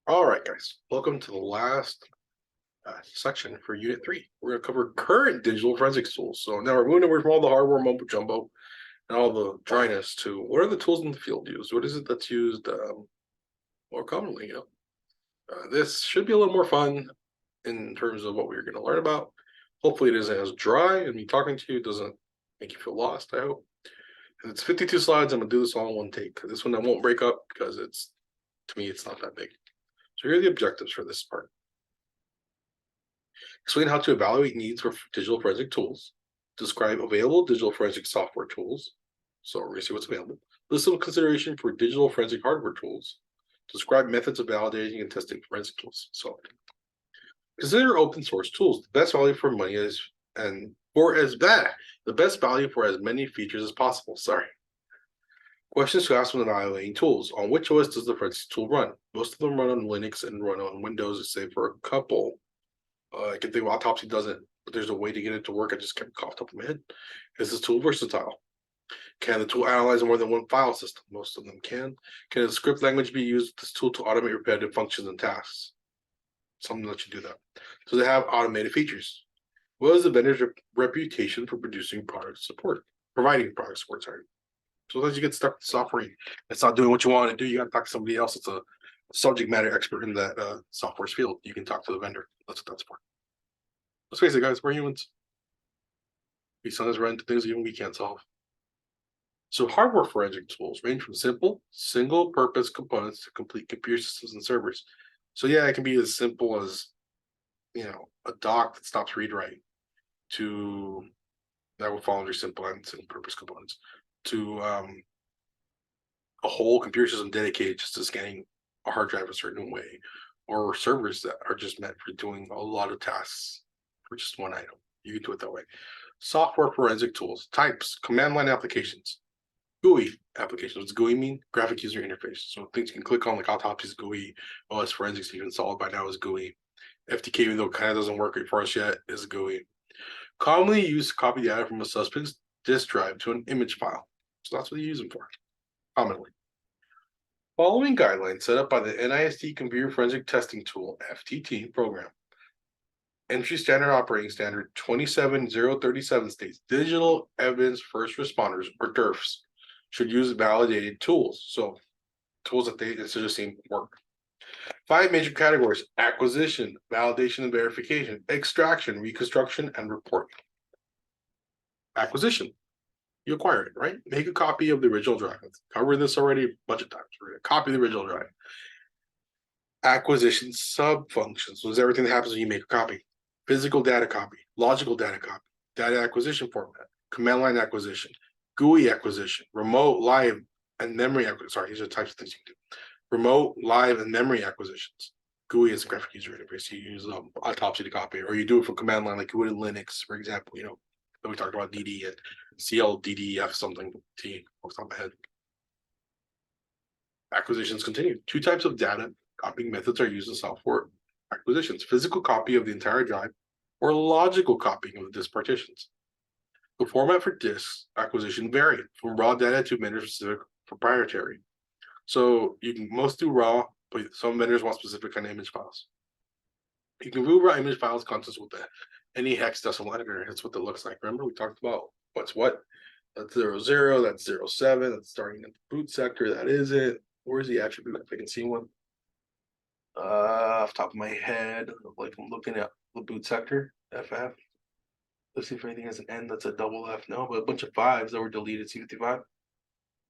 All right, guys, welcome to the last section for Unit 3. We're going to cover current digital forensics tools. So now we're moving away from all the hardware mumbo jumbo and all the dryness to what are the tools in the field used? What is it that's used more commonly? This should be a little more fun in terms of what we're going to learn about. Hopefully, it isn't as dry, and me talking to you doesn't make you feel lost. I hope. And it's 52 slides. I'm going to do this all in one take. This one I won't break up because to me, it's not that big. So here are the objectives for this part. Explain how to evaluate needs for digital forensic tools. Describe available digital forensic software tools. So we're going to see what's available. List some consideration for digital forensic hardware tools. Describe methods of validating and testing forensic tools. So consider open source tools. The best value for money is the best value for as many features as possible. Sorry. Questions to ask when evaluating tools. On which OS does the forensic tool run? Most of them run on Linux and run on Windows, save for a couple. I can think Autopsy doesn't, but there's a way to get it to work. I just kept off the top of my head. Is this tool versatile? Can the tool analyze more than one file system? Most of them can. Can a script language be used with this tool to automate repetitive functions and tasks? Something that you do that. So they have automated features. What is the vendor's reputation for providing product support? Sorry. Sometimes you get stuck with software. It's not doing what you want to do. You got to talk to somebody else. It's a subject matter expert in that software's field. You can talk to the vendor. That's what that's for. Let's face it, guys, we're humans. We sometimes run into things even we can't solve. So hardware forensic tools range from simple, single-purpose components to complete computer systems and servers. So yeah, it can be as simple as, a dock that stops read-write to that will fall under simple and single-purpose components to a whole computer system dedicated just to scanning a hard drive a certain way, or servers that are just meant for doing a lot of tasks for just one item. You can do it that way. Software forensic tools, types, command line applications, GUI applications. What's GUI mean? Graphic user interface. So things you can click on, like Autopsy's GUI, OS Forensics even installed by now is GUI. FTK, even though it kind of doesn't work for us yet, is GUI. Commonly used to copy data from a suspect's disk drive to an image file. So that's what you use them for, commonly. Following guidelines set up by the NIST Computer Forensic Testing Tool, FTT program. Entry Standard Operating Standard 27037 states digital evidence first responders, or DERFs, should use validated tools. So tools that they just seem work. 5 major categories: acquisition, validation and verification, extraction, reconstruction, and reporting. Acquisition. You acquire it, right? Make a copy of the original drive. I've covered this already a bunch of times. We're going to copy the original drive. Acquisition sub-functions. So it's everything that happens when you make a copy. Physical data copy, logical data copy, data acquisition format, command line acquisition, GUI acquisition, remote, live, and memory acquisition. Sorry, these are the types of things you can do. Remote, live, and memory acquisitions. GUI is a graphic user interface. You use Autopsy to copy it, or you do it from command line like you would in Linux, for example. That we talked about DD and CLDDF something T off the top of my head. Acquisitions continue. 2 types of data copying methods are used in software acquisitions: physical copy of the entire drive or logical copying of the disk partitions. The format for disk acquisition vary from raw data to vendor-specific proprietary. So you can most do raw, but some vendors want specific kind of image files. You can view raw image files contents with any hex decimal editor. That's what it looks like. Remember, we talked about what's what. That's 00, that's 07, that's starting at the boot sector. That is it. Where's the attribute? If I can see one. Off the top of my head, like I'm looking at the boot sector, FF. Let's see if anything has an N that's a double F. No, but a bunch of 5s that were deleted. C55.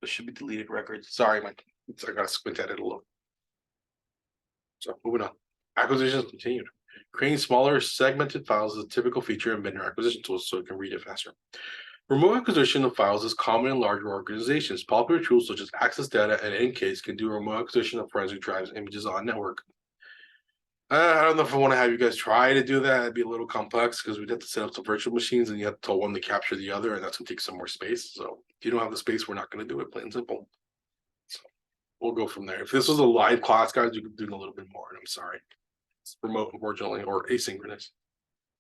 This should be deleted records. Sorry, I gotta squint at it a little. So moving on. Acquisitions continued. Creating smaller segmented files is a typical feature in vendor acquisition tools, so it can read it faster. Remote acquisition of files is common in larger organizations. Popular tools such as Access Data and Encase can do remote acquisition of forensic drives and images on network. I don't know if I want to have you guys try to do that. It'd be a little complex because we'd have to set up some virtual machines and you have to tell one to capture the other, and that's going to take some more space. So if you don't have the space, we're not going to do it, plain and simple. So we'll go from there. If this was a live class, guys, you could do a little bit more, and I'm sorry. It's remote, unfortunately, or asynchronous.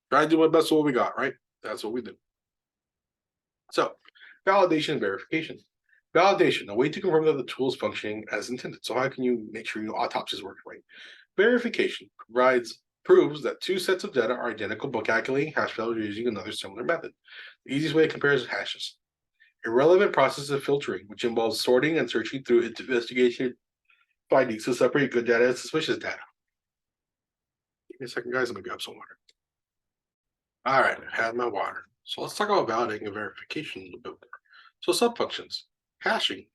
Try to do my best with what we got, right? That's what we do. So, validation and verification. Validation, a way to confirm that the tool is functioning as intended. So how can you make sure your autopsy is working right? Verification proves that two sets of data are identical by calculating hash values using another similar method. The easiest way to compare is hashes. Irrelevant process of filtering, which involves sorting and searching through investigation findings to separate good data and suspicious data. Give me a second, guys. Let me grab some water. All right, I had my water. So let's talk about validating and verification a little bit more. So subfunctions, hashing.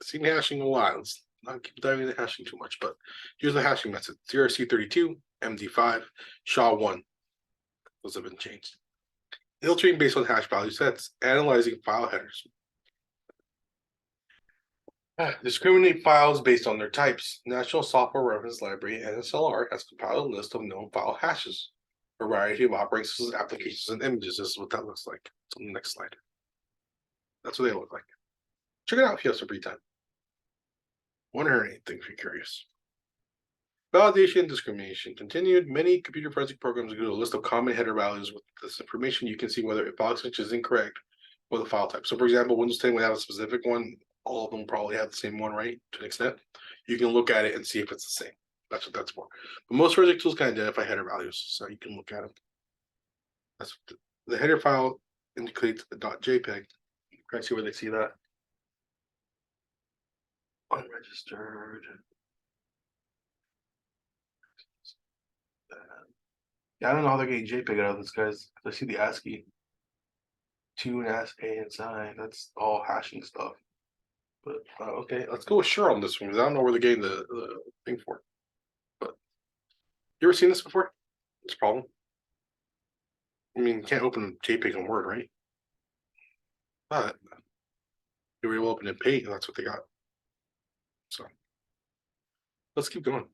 I've seen hashing a lot. Let's not keep diving into hashing too much, but here's the hashing method: CRC32, MD5, SHA-1. Those have been changed. Filtering based on hash value sets, analyzing file headers. Discriminate files based on their types. National Software Reference Library, NSLR, has compiled a list of known file hashes. A variety of operating systems, applications, and images. This is what that looks like. It's on the next slide. That's what they look like. Check it out if you have some free time. Won't hurt anything if you're curious. Validation and discrimination continued. Many computer forensic programs include a list of common header values. With this information, you can see whether a file extension is incorrect or the file type. So, for example, Windows 10 would have a specific one. All of them probably have the same one, right? To an extent, you can look at it and see if it's the same. That's what that's for. But most forensic tools can identify header values, so you can look at them. That's the header file indicates the .jpeg. Can I see where they see that? Unregistered. Yeah, I don't know how they're getting JPEG out of this, guys. I see the ASCII 2 and A inside. That's all hashing stuff. But okay, let's go with sure on this one because I don't know where they're getting the thing for. But you ever seen this before? This problem? I mean, you can't open JPEG on Word, right? But you were able to open in Paint, and that's what they got. So let's keep going.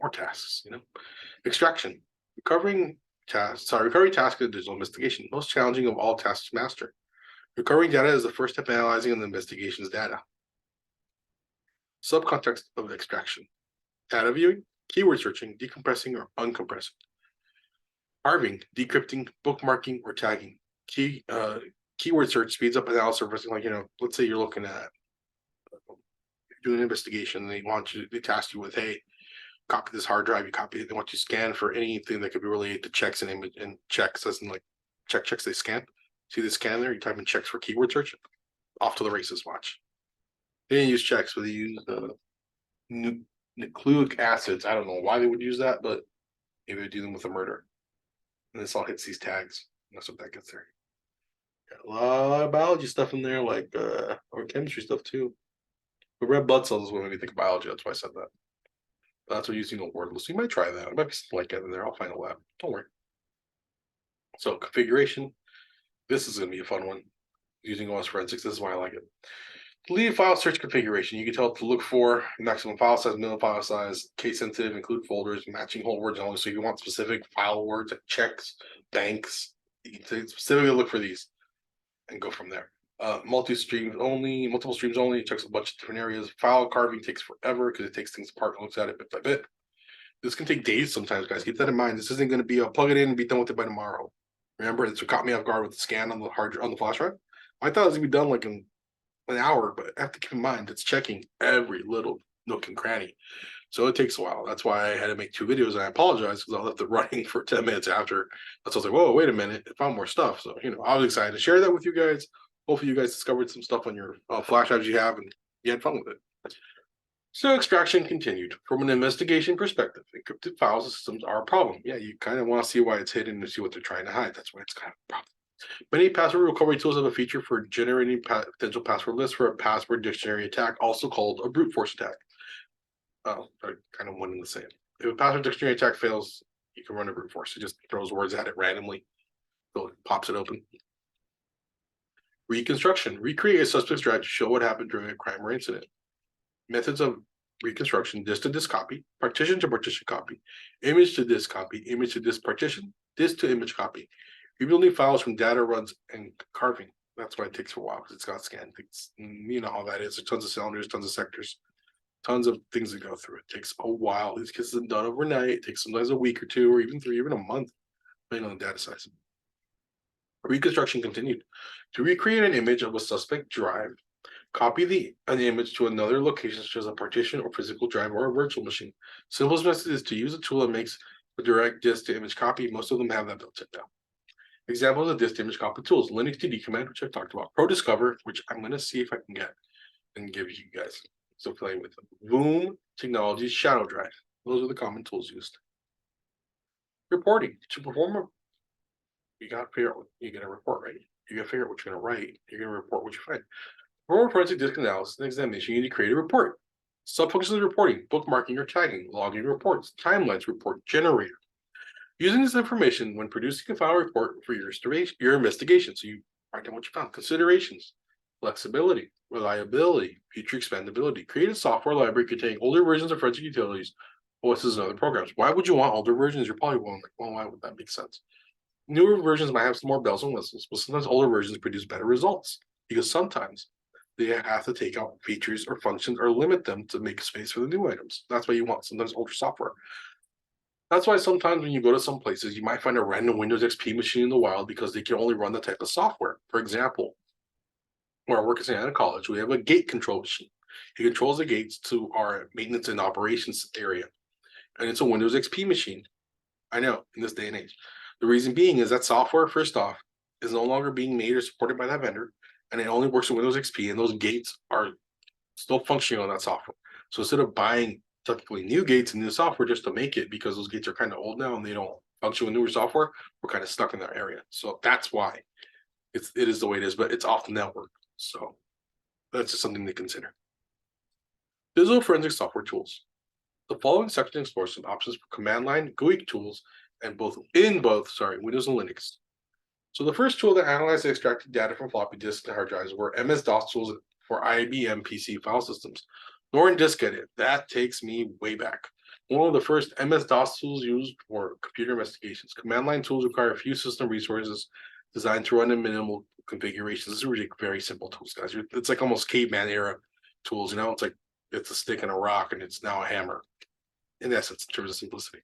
More tasks, Extraction. Recovery task is digital investigation. Most challenging of all tasks to master. Recovering data is the first step in analyzing the investigation's data. Subcontext of extraction. Data viewing, keyword searching, decompressing or uncompressing. Carving, decrypting, bookmarking, or tagging. Keyword search speeds up analysis. Like, let's say you're looking at doing an investigation and they task you with, hey, copy this hard drive, you copy it, they want you to scan for anything that could be related to checks and image and checks, as in like checks they scan. See the scan there? You type in checks for keyword search. Off to the races, watch. They didn't use checks, but they used nucleic acids. I don't know why they would use that, but maybe they're dealing with a murder. And this all hits these tags. That's what that gets there. Got a lot of biology stuff in there, like or chemistry stuff too. But red blood cells is what made me think of biology. That's why I said that. But that's what using a wordless. So you might try that. There might be something like that in there. I'll find a lab. Don't worry. So configuration. This is going to be a fun one. Using OS forensics. This is why I like it. Leave file search configuration. You can tell it to look for maximum file size, minimum file size, case sensitive, include folders, matching whole words only. So if you want specific file words like checks, banks, you can specifically look for these and go from there. Multiple streams only, checks a bunch of different areas. File carving takes forever because it takes things apart and looks at it bit by bit. This can take days sometimes, guys. Keep that in mind. This isn't going to be plug it in and be done with it by tomorrow. Remember, it's what caught me off guard with the scan on the flash drive. I thought it was going to be done like in an hour, but I have to keep in mind it's checking every little nook and cranny. So it takes a while. That's why I had to make 2 videos, and I apologize because I left it running for 10 minutes after. So I was like, whoa, wait a minute, I found more stuff. So, I was excited to share that with you guys. Hopefully you guys discovered some stuff on your flash drives you have, and you had fun with it. So extraction continued. From an investigation perspective, encrypted file systems are a problem. Yeah, you kind of want to see why it's hidden and see what they're trying to hide. That's why it's kind of a problem. Many password recovery tools have a feature for generating potential password lists for a password dictionary attack, also called a brute force attack. Oh, kind of one and the same. If a password dictionary attack fails, you can run a brute force. It just throws words at it randomly, so it pops it open. Reconstruction. Recreate a suspect's drive to show what happened during a crime or incident. Methods of reconstruction: disk to disk copy, partition to partition copy, image to disk copy, image to disk partition, disk to image copy. Rebuilding files from data runs and carving. That's why it takes a while because it's got scanned things. You know how that is. There's tons of cylinders, tons of sectors, tons of things to go through. It takes a while. These cases are done overnight. It takes sometimes a week or 2 or even 3, even a month, depending on the data size. Reconstruction continued. To recreate an image of a suspect drive, Copy an image to another location, such as a partition or physical drive or a virtual machine. Simplest method is to use a tool that makes a direct disk to image copy. Most of them have that built in now. Examples of disk to image copy tools: Linux TD command, which I've talked about, ProDiscover, which I'm going to see if I can get and give you guys. Still playing with them. Voom Technologies Shadow Drive. Those are the common tools used. Reporting. To perform a, you got to figure out what you get a report, right? You got to figure out what you're going to write. You're going to report what you find. For forensic disk analysis and examination, you need to create a report. Subfunctions of reporting: bookmarking or tagging, logging reports, timelines report generator. Using this information when producing a file report for your investigation. So you write down what you found. Considerations: flexibility, reliability, future expandability. Create a software library containing older versions of forensic utilities, OSs, and other programs. Why would you want older versions? You're probably wondering, well, why would that make sense? Newer versions might have some more bells and whistles, but sometimes older versions produce better results because sometimes they have to take out features or functions or limit them to make space for the new items. That's why you want sometimes older software. That's why sometimes when you go to some places, you might find a random Windows XP machine in the wild because they can only run the type of software. For example, where I work at Santa Ana College, we have a gate control machine. It controls the gates to our maintenance and operations area. And it's a Windows XP machine. I know, in this day and age. The reason being is that software, first off, is no longer being made or supported by that vendor, and it only works with Windows XP, and those gates are still functioning on that software. So instead of buying technically new gates and new software just to make it, because those gates are kind of old now and they don't function with newer software, we're kind of stuck in that area. So that's why it is the way it is, but it's off the network. So that's just something to consider. Digital forensic software tools. The following section explores some options for command line GUI tools and both Windows and Linux. So the first tool that analyzed and extracted data from floppy disks and hard drives were MS-DOS tools for IBM PC file systems. Nor in diskette. That takes me way back. One of the first MS-DOS tools used for computer investigations. Command line tools require a few system resources designed to run in minimal configurations. This is really very simple tools, guys. It's like almost caveman era tools, you know? It's like it's a stick and a rock and it's now a hammer. In essence, in terms of simplicity.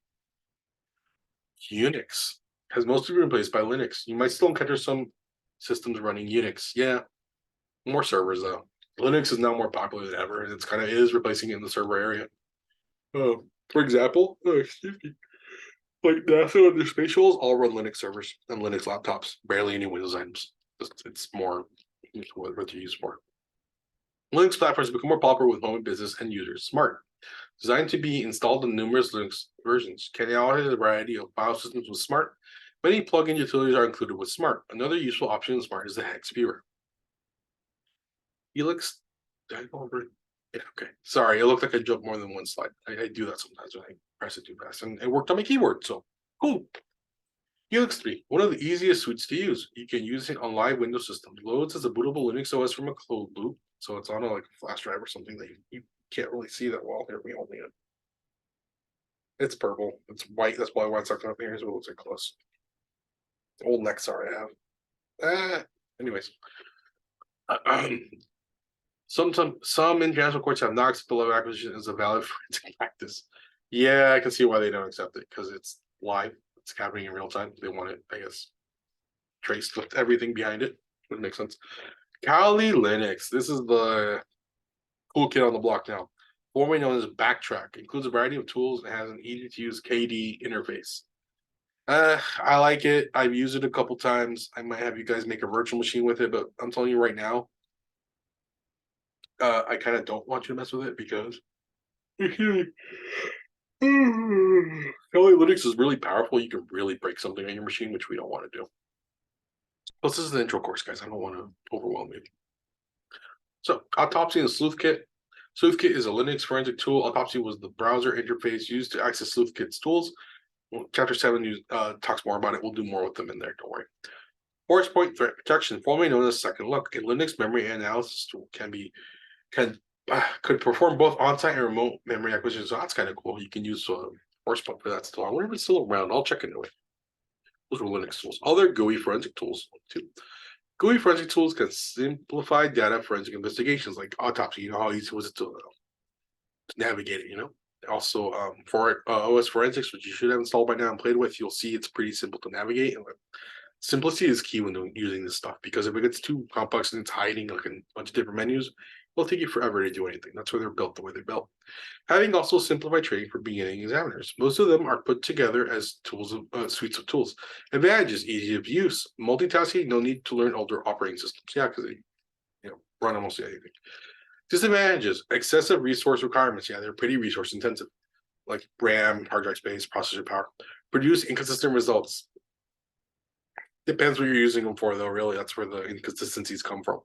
Unix has mostly been replaced by Linux. You might still encounter some systems running Unix. Yeah, more servers though. Linux is now more popular than ever, and it is replacing it in the server area. For example, excuse me, like NASA and their space shuttles all run Linux servers and Linux laptops. Barely any Windows items. It's more what they're used for. Linux platforms become more popular with home and business and users. Smart. Designed to be installed in numerous Linux versions, can allocate a variety of file systems with Smart. Many plugin utilities are included with Smart. Another useful option in Smart is the hex viewer. Helix, did I go over? Yeah, okay. Sorry, it looked like I jumped more than one slide. I do that sometimes when I press it too fast, and it worked on my keyboard, so cool. Helix 3, one of the easiest suites to use. You can use it on live Windows systems. Loads as a bootable Linux OS from a closed loop, so it's on a flash drive or something that you can't really see that well. Here we only have. It's purple. It's white. That's probably why it's not up here. Here's what it looks like close. Old Nexar I have. Anyways. Some international courts have not accepted the level of acquisition as a valid forensic practice. Yeah, I can see why they don't accept it, because it's live. It's happening in real time. They want it, I guess, traced with everything behind it. Would make sense. Kali Linux. This is the cool kid on the block now. Formerly known as Backtrack. Includes a variety of tools and has an easy-to-use KD interface. I like it. I've used it a couple times. I might have you guys make a virtual machine with it, but I'm telling you right now, I kind of don't want you to mess with it because Kali Linux is really powerful. You can really break something on your machine, which we don't want to do. Plus, this is an intro course, guys. I don't want to overwhelm you. So, Autopsy and SleuthKit. SleuthKit is a Linux forensic tool. Autopsy was the browser interface used to access SleuthKit's tools. Well, Chapter 7 talks more about it. We'll do more with them in there. Don't worry. Force point threat protection, formerly known as Second Look, a Linux memory analysis tool could perform both on-site and remote memory acquisition. So that's kind of cool. You can use Force point for that still. I wonder if it's still around. I'll check into it. Those were Linux tools. Other GUI forensic tools too. GUI forensic tools can simplify data forensic investigations like autopsy. You know how easy was it to navigate it, you know? Also, for OS forensics, which you should have installed by now and played with, you'll see it's pretty simple to navigate. And simplicity is key when using this stuff, because if it gets too complex and it's hiding like a bunch of different menus, It'll take you forever to do anything. That's why they're built the way they're built. Having also simplified training for beginning examiners. Most of them are put together as tools of suites of tools. Advantages: easy of use, multitasking, no need to learn older operating systems. Yeah, because they run almost anything. Disadvantages: excessive resource requirements. Yeah, they're pretty resource intensive, like RAM, hard drive space, processor power. Produce inconsistent results. Depends what you're using them for, though. Really, that's where the inconsistencies come from.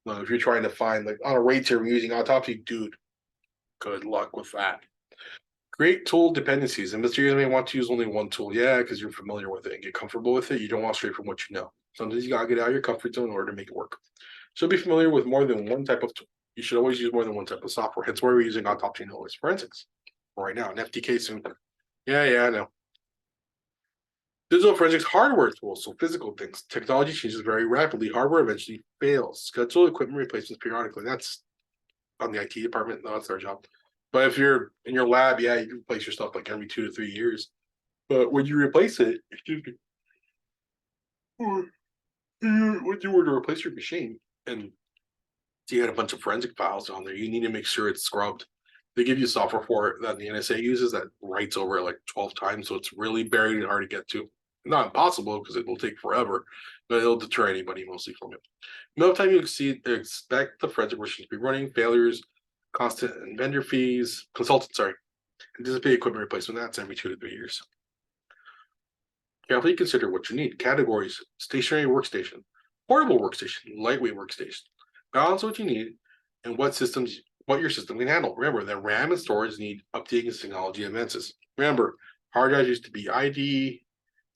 If you're trying to find like on a rate tier using autopsy, dude, good luck with that. Great tool dependencies. Investigators may want to use only one tool. Yeah, because you're familiar with it and get comfortable with it. You don't want to stray from what you know. Sometimes you gotta get out of your comfort zone in order to make it work. Should be familiar with more than one type of tool. You should always use more than one type of software. Hence why we're using autopsy and always forensics right now. An FTK soon. Yeah, I know. Digital forensics hardware tools, so physical things. Technology changes very rapidly. Hardware eventually fails. Schedule equipment replacements periodically. That's on the IT department. No, that's their job. But if you're in your lab, yeah, you can replace your stuff like every 2 to 3 years. But when you replace it, when you were to replace your machine and you had a bunch of forensic files on there, you need to make sure it's scrubbed. They give you software for it that the NSA uses that writes over it like 12 times, so it's really buried and hard to get to. Not impossible because it will take forever, but it'll deter anybody mostly from it. No time you expect the forensic machine to be running, failures, constant and vendor fees, consultant, sorry, anticipate equipment replacement. That's every 2 to 3 years. Carefully consider what you need. Categories: stationary workstation, portable workstation, lightweight workstation. Balance what you need and what your system can handle. Remember that RAM and storage need updating as technology advances. Remember, hard drives used to be ID.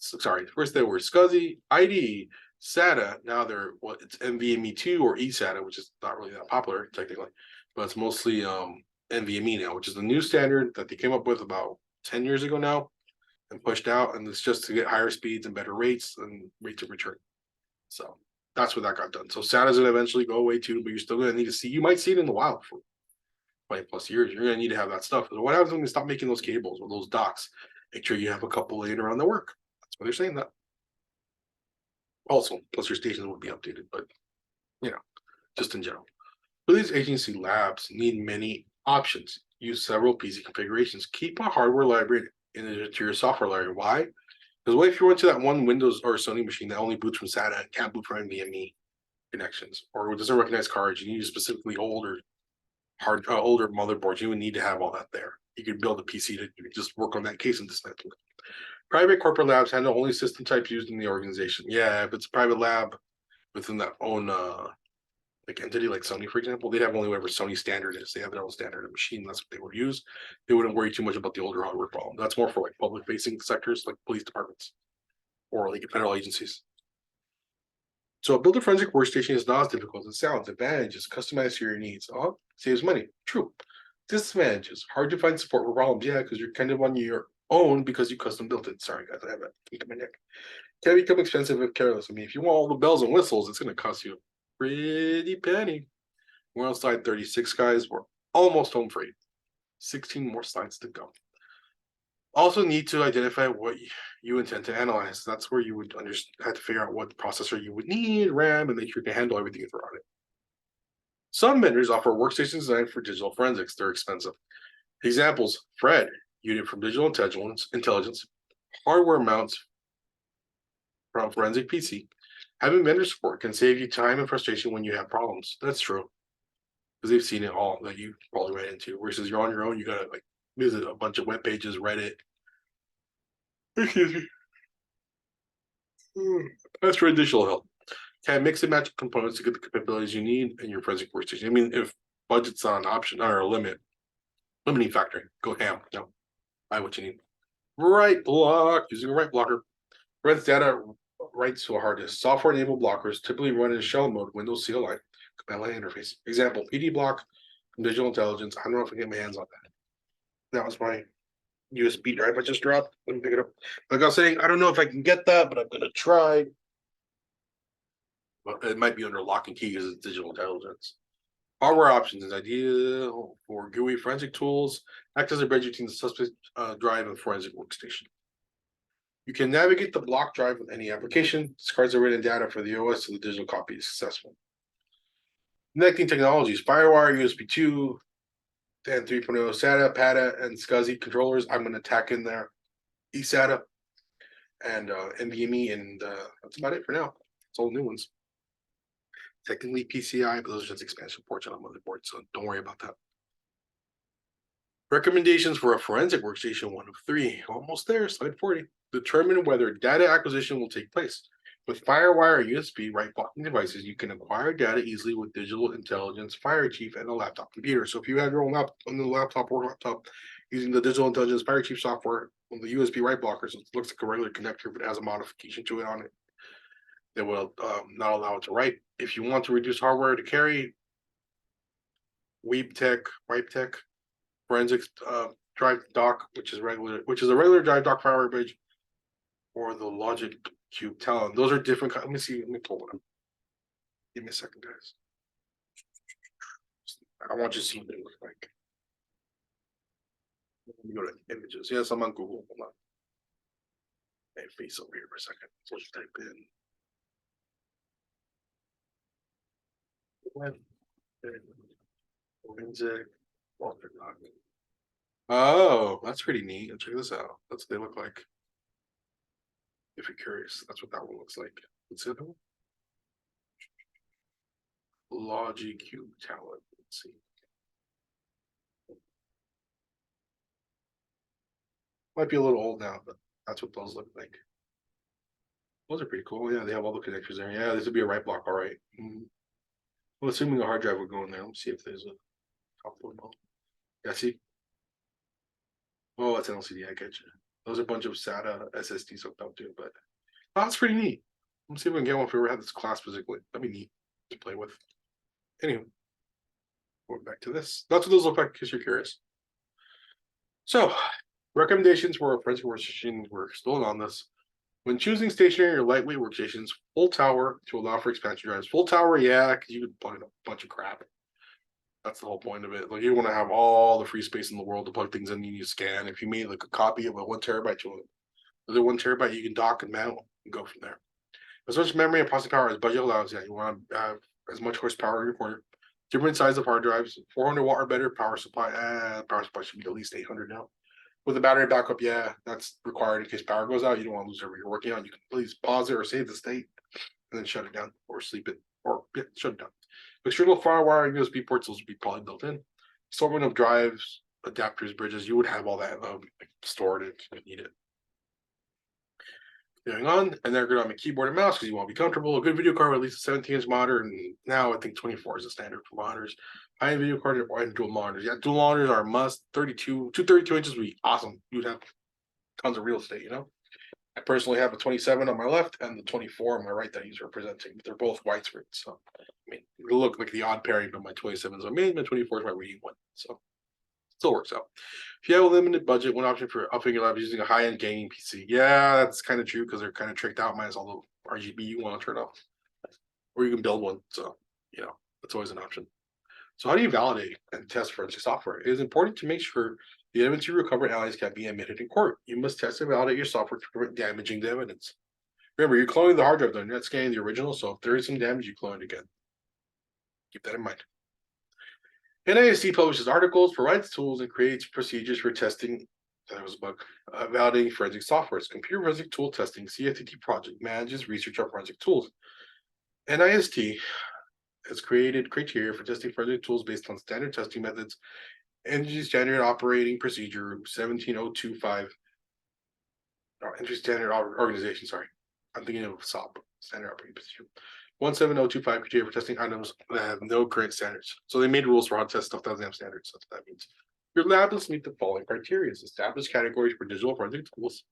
Sorry, first they were SCSI, ID, SATA. Now they're it's NVMe2 or eSATA, which is not really that popular technically, but it's mostly NVMe now, which is the new standard that they came up with about 10 years ago now and pushed out, and it's just to get higher speeds and better rates and rates of return. So that's what that got done. So SATA's gonna eventually go away too, but you're still gonna need to see. You might see it in the wild for 20+ years. You're gonna need to have that stuff. What happens when they stop making those cables or those docks? Make sure you have a couple laying around the work. That's why they're saying that. Also, plus your stations would be updated, but just in general. Police agency labs need many options. Use several PC configurations. Keep a hardware library in addition to your software library. Why? Because what if you went to that one Windows or Sony machine that only boots from SATA and can't boot from NVMe connections, or doesn't recognize cards? You need specifically older motherboards. You would need to have all that there. You could build a PC to just work on that case and dismantle it. Private corporate labs handle only system types used in the organization. Yeah, if it's a private lab within that own like entity, like Sony, for example, they'd have only whatever Sony standard is. They have their own standard of machine. That's what they would use. They wouldn't worry too much about the older hardware problem. That's more for like public facing sectors like police departments or like federal agencies. So a build a forensic workstation is not as difficult as it sounds. Advantages: customized to your needs. Saves money. True. Disadvantages: hard to find support for problems. Yeah, because you're kind of on your own because you custom built it. Sorry, guys, I have a kink in my neck. Can become expensive if careless. I mean, if you want all the bells and whistles, it's going to cost you a pretty penny. We're on slide 36, guys. We're almost home free. 16 more slides to go. Also need to identify what you intend to analyze. That's where you would have to figure out what processor you would need, RAM, and make sure you can handle everything throughout it. Some vendors offer workstations designed for digital forensics. They're expensive. Examples: Fred, unit from Digital Intelligence, hardware mounts from Forensic PC. Having vendor support can save you time and frustration when you have problems. That's true. Because they've seen it all that you probably ran into. Versus you're on your own, you gotta like visit a bunch of web pages, Reddit. Excuse me. That's for additional help. Can mix and match components to get the capabilities you need in your forensic workstation. I mean, if budget's not an option or a limiting factor, go ham. No, buy what you need. Write block using a write blocker. Prevents data writes to a hard disk. Software-enabled blockers typically run in shell mode, Windows CLI, command line interface. Example: PD block from Digital Intelligence. I don't know if I can get my hands on that. That was my USB drive I just dropped. Let me pick it up. Like I was saying, I don't know if I can get that, but I'm gonna try. But it might be under lock and key because it's Digital Intelligence. Hardware options is ideal for GUI forensic tools. Act as a bridge between the suspect drive and forensic workstation. You can navigate the block drive with any application. Discards the written data for the OS so the digital copy is successful. Connecting technologies, FireWire, USB 2, and 3.0 SATA, PATA, and SCSI controllers. I'm going to tack in there eSATA and NVMe, and that's about it for now. It's all new ones. Technically PCI, but those are just expansion ports on a motherboard, so don't worry about that. Recommendations for a forensic workstation 1 of 3. Almost there, slide 40. Determine whether data acquisition will take place. With FireWire or USB right blocking devices, you can acquire data easily with digital intelligence Fire Chief and a laptop computer. So if you have your own laptop using the digital intelligence Fire Chief software on the USB right blocker, so it looks like a regular connector, but it has a modification to it on it, that will not allow it to write. If you want to reduce hardware to carry, WipeTech, forensics drive dock, which is a regular drive dock FireWire bridge, or the Logic Cube Talon. Those are different. Let me see. Let me pull one up. Give me a second, guys. I want you to see what they look like. Let me go to images. Yes, I'm on Google. Hold on. Hey, face over here for a second. So let's type in. Forensic Walter Dock. Oh, that's pretty neat. Check this out. That's what they look like. If you're curious, that's what that one looks like. What's the other one? Logic Cube Talon. Let's see. Might be a little old now, but that's what those look like. Those are pretty cool. Yeah, they have all the connectors there. Yeah, this would be a right block, all right. Well, assuming a hard drive would go in there. Let me see if there's a top one. Yeah, see. Oh, it's an LCD. I get you. Those are a bunch of SATA SSDs hooked up to, but that's pretty neat. Let's see if we can get one if we ever had this class physically. That'd be neat to play with. Anyway, going back to this. That's what those look like in case you're curious. So, recommendations for a forensic workstation. We're still on this. When choosing stationary or lightweight workstations, full tower to allow for expansion drives. Full tower, yeah, because you could plug in a bunch of crap. That's the whole point of it. Like you want to have all the free space in the world to plug things in. You scan. If you made like a copy of a 1 terabyte to another 1 terabyte, you can dock and mount and go from there. As much memory and processing power as budget allows, yeah, you want to have as much horsepower in your corner. Different size of hard drives, 400 watt or better power supply. Power supply should be at least 800 now. With a battery backup, yeah, that's required in case power goes out. You don't want to lose whatever you're working on. You can please pause it or save the state and then shut it down or sleep it or shut it down. External FireWire and USB ports, those would be probably built in. Assortment of drives, adapters, bridges, you would have all that stored if you need it. Going on, an ergonomic keyboard and mouse because you want to be comfortable. A good video card with at least a 17-inch monitor, and now I think 24 is the standard for monitors. High-end video card and dual monitors. Yeah, dual monitors are a must. 232 inches would be awesome. You would have tons of real estate, you know. I personally have a 27 on my left and the 24 on my right that he's representing. They're both widescreen, so I mean, they look like the odd pairing, but my 27 is my main, my 24 is my reading one, so still works out. If you have a limited budget, one option for upping your life is using a high-end gaming PC. Yeah, that's kind of true because they're kind of tricked out minus all the RGB you want to turn off, or you can build one. So you know that's always an option. So how do you validate and test forensic software? It is important to make sure the evidence you recover in alleys can be admitted in court. You must test and validate your software to prevent damaging the evidence. Remember, you're cloning the hard drive, though. You're not scanning the original, so if there is some damage, you clone it again. Keep that in mind. NIST publishes articles, provides tools, and creates procedures for testing. That was a bug. Validating forensic software. It's Computer Forensic Tool Testing (CFTT) project manages research on forensic tools. NIST has created criteria for testing forensic tools based on standard testing methods. Energy Standard Operating Procedure 17025. Energy Standard Organization, sorry. I'm thinking of SOP, Standard Operating Procedure. 17025 criteria for testing items that have no current standards. So they made rules for how to test stuff that doesn't have standards. That's what that means. Your lab must meet the following criteria: establish categories for digital forensic tools,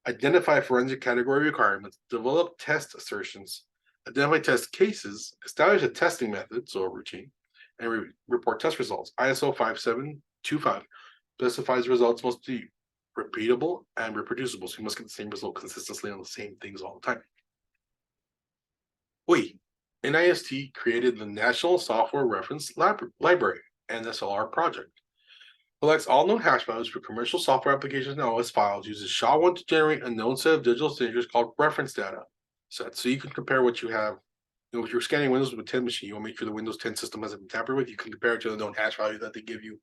identify forensic category requirements, develop test assertions, identify test cases, establish a testing method, so a routine, and report test results. ISO 5725 specifies results must be repeatable and reproducible, so you must get the same result consistently on the same things all the time. NIST created the National Software Reference Library, NSLR project. Collects all known hash values for commercial software applications and OS files, uses SHA-1 to generate a known set of digital signatures called reference data sets. So you can compare what you have If you're scanning Windows with 10 machine, you want to make sure the Windows 10 system hasn't been tampered with. You can compare it to the known hash value that they give you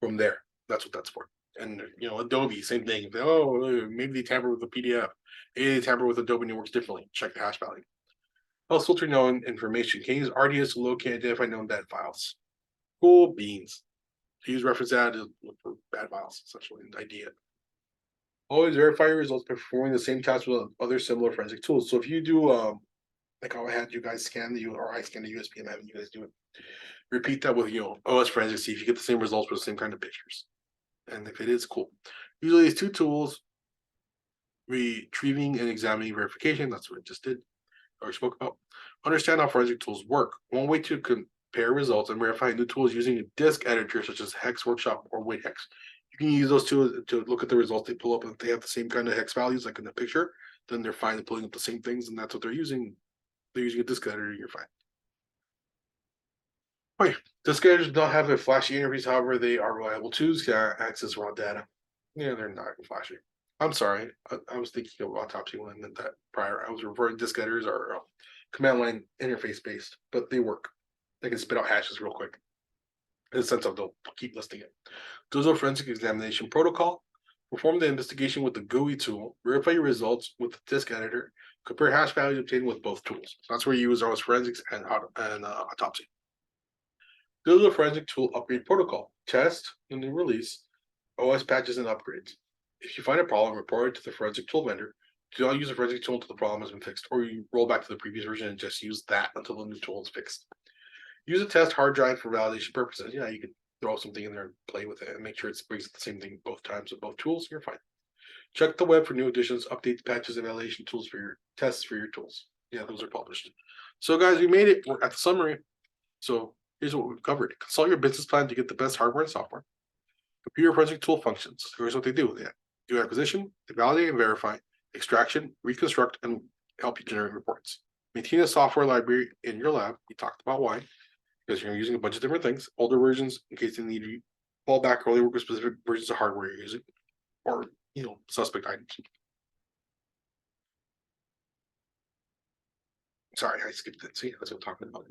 from there. That's what that's for. And Adobe, same thing. Maybe they tamper with the PDF. Maybe they tamper with Adobe and it works differently. Check the hash value. Else filter known information. Can use RDS to locate and identify known bad files. Cool beans. Use reference data to look for bad files, essentially, an idea. Always verify your results by performing the same tasks with other similar forensic tools. So if you do like how I had you guys scan or I scanned the USB and having you guys do it. Repeat that with OS forensic, see if you get the same results with the same kind of pictures. And if it is, cool. Usually it's two tools, retrieving and examining verification. That's what I just did or spoke about. Understand how forensic tools work. One way to compare results and verify new tools using a disk editor such as Hex Workshop or WaitHex. You can use those two to look at the results they pull up. If they have the same kind of hex values like in the picture, then they're fine at pulling up the same things, and that's what they're using. They're using a disk editor, you're fine. Okay, disk editors do not have a flashy interface, however, they are reliable tools to access raw data. Yeah, they're not flashy. I'm sorry, I was thinking of autopsy when I meant that prior. I was referring to disk editors are command line interface based, but they work. They can spit out hashes real quick. In the sense of they'll keep listing it. Digital forensic examination protocol. Perform the investigation with the GUI tool. Verify your results with the disk editor. Compare hash values obtained with both tools. So that's where you use OS forensics and autopsy. Digital forensic tool upgrade protocol. Test the new release, OS patches and upgrades. If you find a problem, report it to the forensic tool vendor. Do not use the forensic tool until the problem has been fixed, or you roll back to the previous version and just use that until the new tool is fixed. Use a test hard drive for validation purposes. Yeah, you could throw something in there and play with it and make sure it brings the same thing both times with both tools. You're fine. Check the web for new additions, updates, patches, and validation tools for your tests for your tools. Yeah, those are published. So, guys, we made it. We're at the summary. So, here's what we've covered. Consult your business plan to get the best hardware and software. Computer forensic tool functions. Here's what they do. They do acquisition, they validate and verify, extraction, reconstruct, and help you generate reports. Maintain a software library in your lab. We talked about why. Because you're using a bunch of different things, older versions in case they need to fall back or only work with specific versions of hardware you're using, or suspect items. Sorry, I skipped it. See, that's what I'm talking about.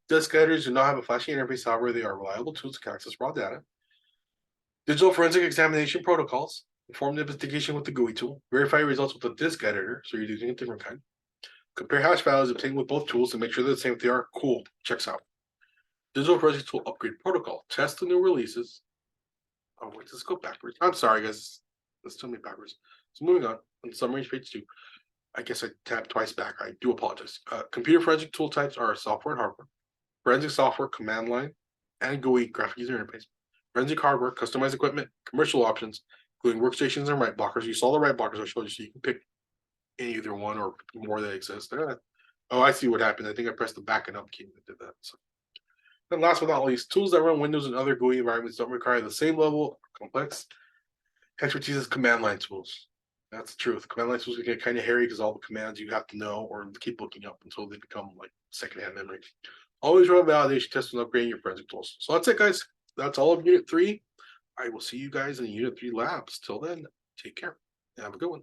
Disk editors do not have a flashy interface, however, they are reliable tools to access raw data. Digital forensic examination protocols. Perform the investigation with the GUI tool. Verify your results with the disk editor, so you're using a different kind. Compare hash values obtained with both tools to make sure they're the same if they are. Cool. Checks out. Digital forensic tool upgrade protocol. Test the new releases. Oh, wait, let's go backwards. I'm sorry, guys. Let's tell me backwards. So moving on summary page 2. I guess I tapped twice back. I do apologize. Computer forensic tool types are software and hardware. Forensic software, command line, and GUI, graphic user interface. Forensic hardware, customized equipment, commercial options, including workstations and write blockers. You saw the write blockers I showed you, so you can pick either one or more that exist. Oh, I see what happened. I think I pressed the back and up key that did that. So. And last but not least, tools that run Windows and other GUI environments don't require the same level of complex expertise as command line tools. That's the truth. Command line tools can get kind of hairy because all the commands you have to know or keep looking up until they become like secondhand memory. Always run validation tests and upgrading your forensic tools. So that's it, guys. That's all of Unit 3. I will see you guys in Unit 3 labs. Till then, take care and have a good one.